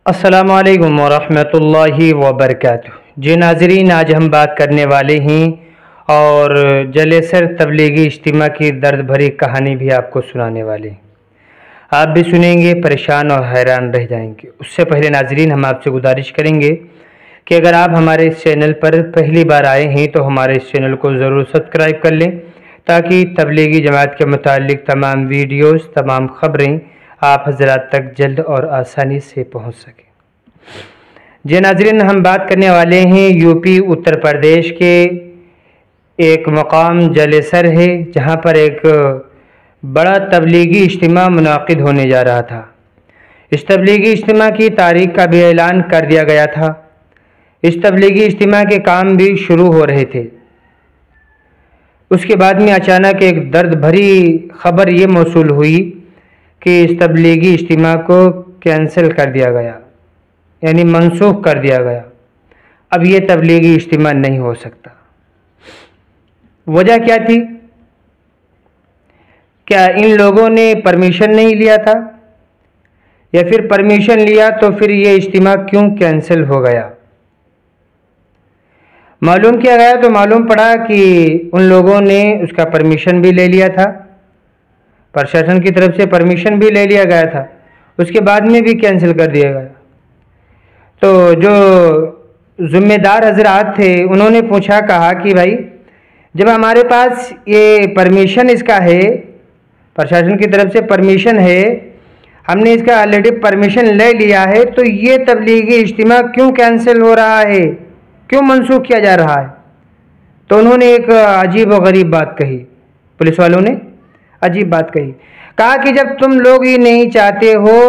السلام علیکم ورحمۃ اللہ وبرکاتہ۔ جی ناظرین، آج ہم بات کرنے والے ہیں اور جلے سر تبلیغی اجتماع کی درد بھری کہانی بھی آپ کو سنانے والے ہیں۔ آپ بھی سنیں گے، پریشان اور حیران رہ جائیں گے۔ اس سے پہلے ناظرین، ہم آپ سے گزارش کریں گے کہ اگر آپ ہمارے اس چینل پر پہلی بار آئے ہیں تو ہمارے اس چینل کو ضرور سبسکرائب کر لیں تاکہ تبلیغی جماعت کے متعلق تمام ویڈیوز، تمام خبریں آپ حضرات تک جلد اور آسانی سے پہنچ سکیں۔ جی ناظرین، ہم بات کرنے والے ہیں یو پی اتر پردیش کے ایک مقام جلے سر ہے، جہاں پر ایک بڑا تبلیغی اجتماع منعقد ہونے جا رہا تھا۔ اس تبلیغی اجتماع کی تاریخ کا بھی اعلان کر دیا گیا تھا۔ اس تبلیغی اجتماع کے کام بھی شروع ہو رہے تھے۔ اس کے بعد میں اچانک ایک درد بھری خبر یہ موصول ہوئی کہ اس تبلیغی اجتماع کو کینسل کر دیا گیا، یعنی منسوخ کر دیا گیا۔ اب یہ تبلیغی اجتماع نہیں ہو سکتا۔ وجہ کیا تھی؟ کیا ان لوگوں نے پرمیشن نہیں لیا تھا، یا پھر پرمیشن لیا تو پھر یہ اجتماع کیوں کینسل ہو گیا؟ معلوم کیا گیا تو معلوم پڑا کہ ان لوگوں نے اس کا پرمیشن بھی لے لیا تھا، پرشاسن کی طرف سے پرمیشن بھی لے لیا گیا تھا، اس کے بعد میں بھی کینسل کر دیا گیا۔ تو جو ذمہ دار حضرات تھے انہوں نے کہا کہ بھائی، جب ہمارے پاس یہ پرمیشن اس کا ہے، پرشاسن کی طرف سے پرمیشن ہے، ہم نے اس کا آلریڈی پرمیشن لے لیا ہے، تو یہ تبلیغی اجتماع کیوں کینسل ہو رہا ہے، کیوں منسوخ کیا جا رہا ہے؟ تو انہوں نے ایک عجیب و غریب بات کہی، پولیس والوں نے عجیب بات کہا کہ جب تم لوگ ہی نہیں چاہتے ہو،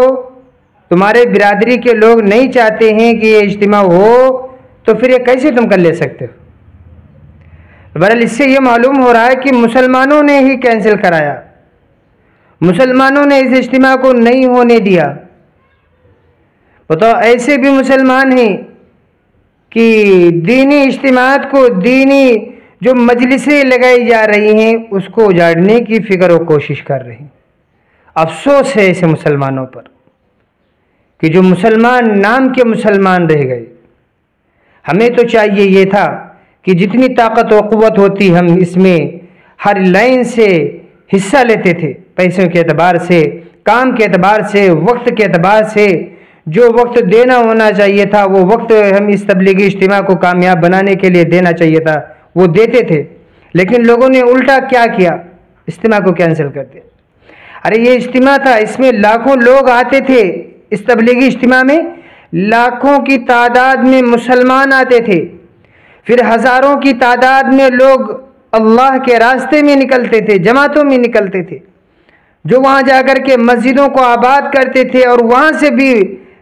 تمہارے برادری کے لوگ نہیں چاہتے ہیں کہ یہ اجتماع ہو، تو پھر یہ کیسے تم کر لے سکتے ہو؟ بہرحال اس سے یہ معلوم ہو رہا ہے کہ مسلمانوں نے ہی کینسل کرایا، مسلمانوں نے اس اجتماع کو نہیں ہونے دیا۔ بتاؤ، ایسے بھی مسلمان ہیں کہ دینی اجتماعات کو، دینی جو مجلسیں لگائی جا رہی ہیں اس کو اجاڑنے کی فکر و کوشش کر رہے ہیں۔ افسوس ہے ایسے مسلمانوں پر کہ جو مسلمان نام کے مسلمان رہ گئے۔ ہمیں تو چاہیے یہ تھا کہ جتنی طاقت و قوت ہوتی ہم اس میں ہر لائن سے حصہ لیتے تھے، پیسوں کے اعتبار سے، کام کے اعتبار سے، وقت کے اعتبار سے، جو وقت دینا ہونا چاہیے تھا وہ وقت ہم اس تبلیغی اجتماع کو کامیاب بنانے کے لیے دینا چاہیے تھا، وہ دیتے تھے۔ لیکن لوگوں نے الٹا کیا کیا؟ اجتماع کو کینسل کر دیا۔ ارے یہ اجتماع تھا، اس میں لاکھوں لوگ آتے تھے، اس تبلیغی اجتماع میں لاکھوں کی تعداد میں مسلمان آتے تھے، پھر ہزاروں کی تعداد میں لوگ اللہ کے راستے میں نکلتے تھے، جماعتوں میں نکلتے تھے، جو وہاں جا کر کے مسجدوں کو آباد کرتے تھے اور وہاں سے بھی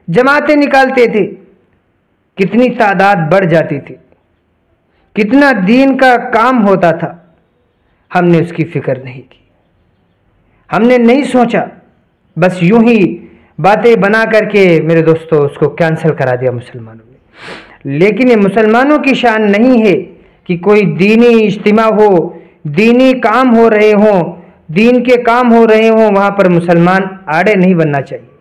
جماعتیں نکالتے تھے۔ کتنی تعداد بڑھ جاتی تھی، کتنا دین کا کام ہوتا تھا، ہم نے اس کی فکر نہیں کی، ہم نے نہیں سوچا، بس یوں ہی باتیں بنا کر کے میرے دوستو اس کو کینسل کرا دیا مسلمانوں نے۔ لیکن یہ مسلمانوں کی شان نہیں ہے کہ کوئی دینی اجتماع ہو، دینی کام ہو رہے ہوں، دین کے کام ہو رہے ہوں، وہاں پر مسلمان آڑے نہیں بننا چاہیے،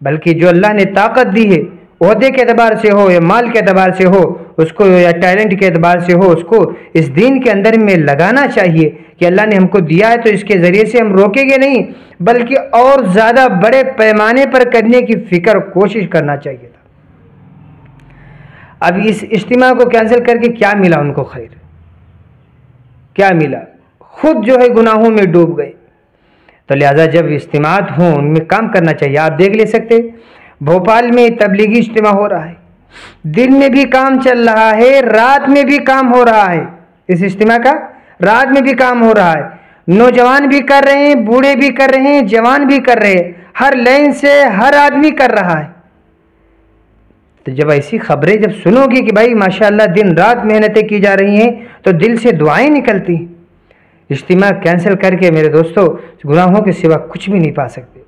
بلکہ جو اللہ نے طاقت دی ہے، عہدے کے اعتبار سے ہو یا مال کے اعتبار سے ہو اس کو، یا ٹیلنٹ کے اعتبار سے ہو، اس کو اس دین کے اندر میں لگانا چاہیے کہ اللہ نے ہم کو دیا ہے تو اس کے ذریعے سے ہم روکیں گے نہیں، بلکہ اور زیادہ بڑے پیمانے پر کرنے کی فکر کوشش کرنا چاہیے تھا۔ اب اس اجتماع کو کینسل کر کے کیا ملا ان کو؟ خیر کیا ملا؟ خود جو ہے گناہوں میں ڈوب گئے۔ تو لہذا جب اجتماعات ہوں ان میں کام کرنا چاہیے۔ آپ دیکھ لے سکتے، بھوپال میں تبلیغی اجتماع ہو رہا ہے، دن میں بھی کام چل رہا ہے، رات میں بھی کام ہو رہا ہے، اس اجتماع کا رات میں بھی کام ہو رہا ہے، نوجوان بھی کر رہے ہیں، بوڑھے بھی کر رہے ہیں، جوان بھی کر رہے ہیں، ہر لائن سے ہر آدمی کر رہا ہے۔ تو جب ایسی خبریں جب سنو گی کہ بھائی ماشاءاللہ دن رات محنتیں کی جا رہی ہیں تو دل سے دعائیں نکلتی ہیں۔ اجتماع کینسل کر کے میرے دوستو گناہوں کے سوا کچھ بھی نہیں پا سکتے۔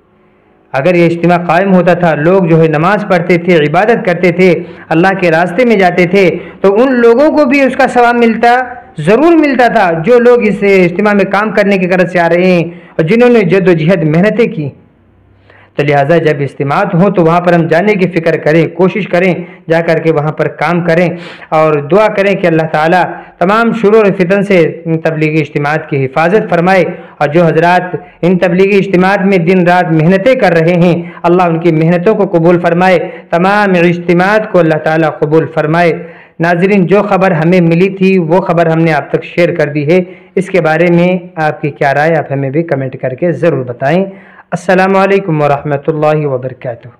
اگر یہ اجتماع قائم ہوتا تھا، لوگ جو ہے نماز پڑھتے تھے، عبادت کرتے تھے، اللہ کے راستے میں جاتے تھے، تو ان لوگوں کو بھی اس کا ثواب ملتا، ضرور ملتا تھا، جو لوگ اس اجتماع میں کام کرنے کی غرض سے آ رہے ہیں اور جنہوں نے جد و جہد محنتیں کی۔ تو لہٰذا جب اجتماعات ہوں تو وہاں پر ہم جانے کی فکر کریں، کوشش کریں جا کر کے وہاں پر کام کریں، اور دعا کریں کہ اللہ تعالیٰ تمام شرور و فتن سے ان تبلیغی اجتماعات کی حفاظت فرمائے، اور جو حضرات ان تبلیغی اجتماعات میں دن رات محنتیں کر رہے ہیں اللہ ان کی محنتوں کو قبول فرمائے، تمام اجتماعات کو اللہ تعالیٰ قبول فرمائے۔ ناظرین، جو خبر ہمیں ملی تھی وہ خبر ہم نے آپ تک شیئر کر دی ہے، اس کے بارے میں آپ کی کیا رائے آپ ہمیں بھی کمنٹ کر کے ضرور بتائیں۔ السلام علیکم ورحمۃ اللہ وبرکاتہ۔